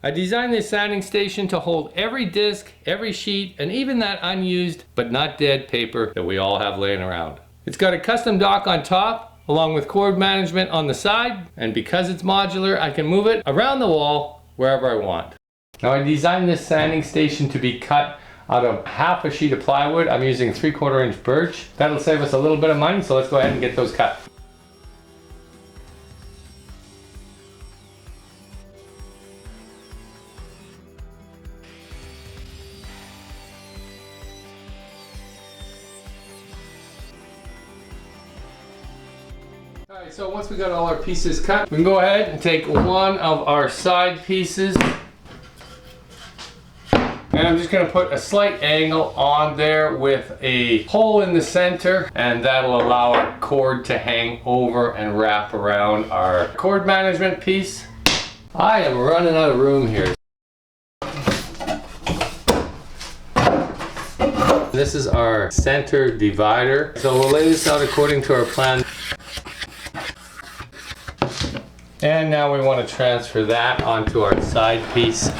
I designed this sanding station to hold every disc, every sheet, and even that unused but not dead paper that we all have laying around. It's got a custom dock on top, along with cord management on the side, and because it's modular, I can move it around the wall wherever I want. Now I designed this sanding station to be cut out of half a sheet of plywood. I'm using 3/4 inch birch. That'll save us a little bit of money, so let's go ahead and get those cut. Alright, so once we got all our pieces cut, we can go ahead and take one of our side pieces, and I'm just going to put a slight angle on there with a hole in the center, and that'll allow our cord to hang over and wrap around our cord management piece. I am running out of room here. This is our center divider, so we'll lay this out according to our plan. And now we want to transfer that onto our side piece.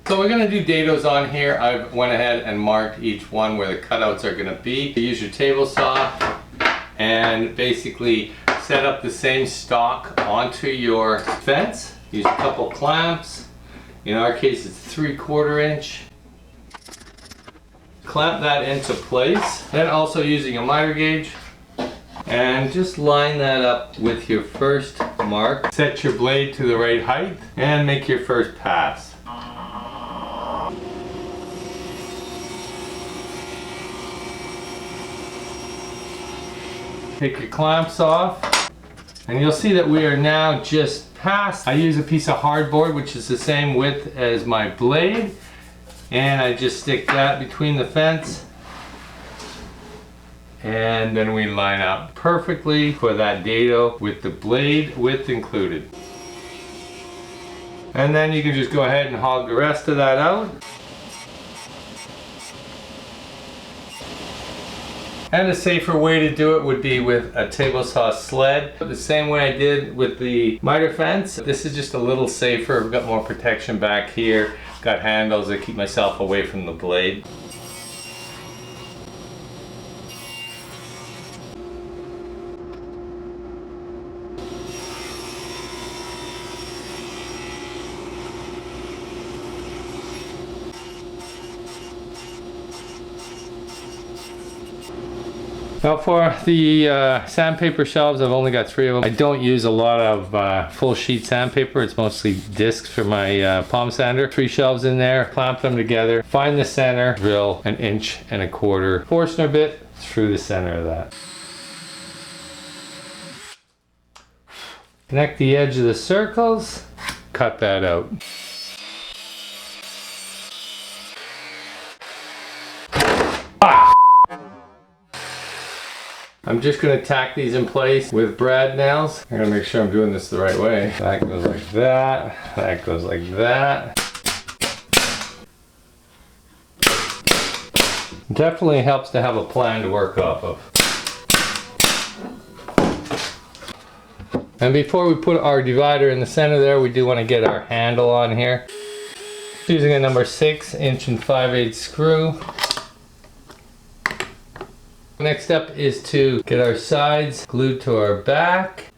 So we're going to do dados on here. I went ahead and marked each one where the cutouts are going to be. You use your table saw and basically set up the same stock onto your fence. Use a couple clamps. In our case it's 3/4 inch. Clamp that into place. Then also using a miter gauge. And just line that up with your first mark. Set your blade to the right height and make your first pass. Take your clamps off, and you'll see that we are now just past. I use a piece of hardboard which is the same width as my blade, and I just stick that between the fence. And then we line up perfectly for that dado with the blade width included. And then you can just go ahead and hog the rest of that out. And a safer way to do it would be with a table saw sled. The same way I did with the miter fence. This is just a little safer. I've got more protection back here. Got handles that keep myself away from the blade. Now for the sandpaper shelves, I've only got 3 of them. I don't use a lot of full sheet sandpaper. It's mostly discs for my palm sander. 3 shelves in there, clamp them together, find the center, drill 1.25 inch Forstner bit through the center of that. Connect the edge of the circles, cut that out. I'm just going to tack these in place with brad nails. I'm going to make sure I'm doing this the right way. That goes like that. That goes like that. Definitely helps to have a plan to work off of. And before we put our divider in the center there, we do want to get our handle on here. Using a number 6 inch and 5/8 screw. Next step is to get our sides glued to our back.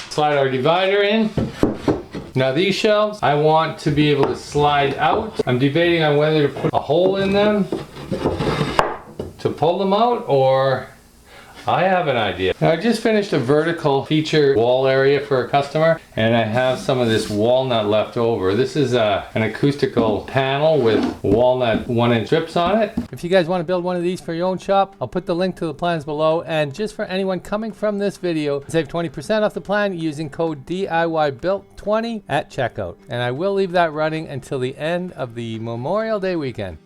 Slide our divider in. Now these shelves, I want to be able to slide out. I'm debating on whether to put a hole in them to pull them out, or I have an idea. Now I just finished a vertical feature wall area for a customer, and I have some of this walnut left over. This is an acoustical panel with walnut 1-inch strips on it. If you guys want to build one of these for your own shop, I'll put the link to the plans below, and just for anyone coming from this video, save 20% off the plan using code DIYBuilt20 at checkout. And I will leave that running until the end of the Memorial Day weekend.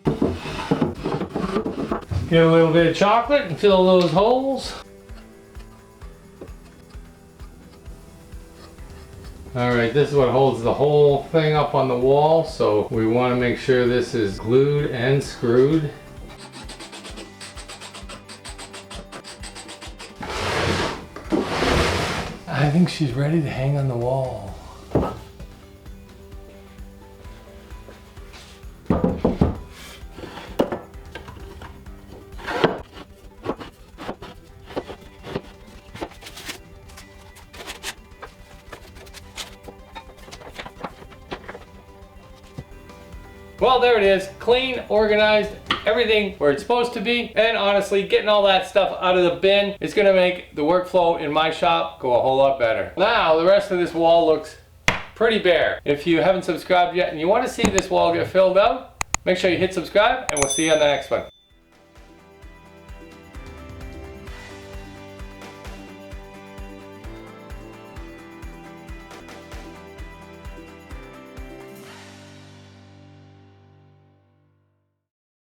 Get a little bit of chocolate and fill those holes. Alright, this is what holds the whole thing up on the wall, so we want to make sure this is glued and screwed. I think she's ready to hang on the wall. Well, there it is, clean, organized, everything where it's supposed to be, and honestly, getting all that stuff out of the bin is gonna make the workflow in my shop go a whole lot better. Now, the rest of this wall looks pretty bare. If you haven't subscribed yet and you wanna see this wall get filled out, make sure you hit subscribe, and we'll see you on the next one.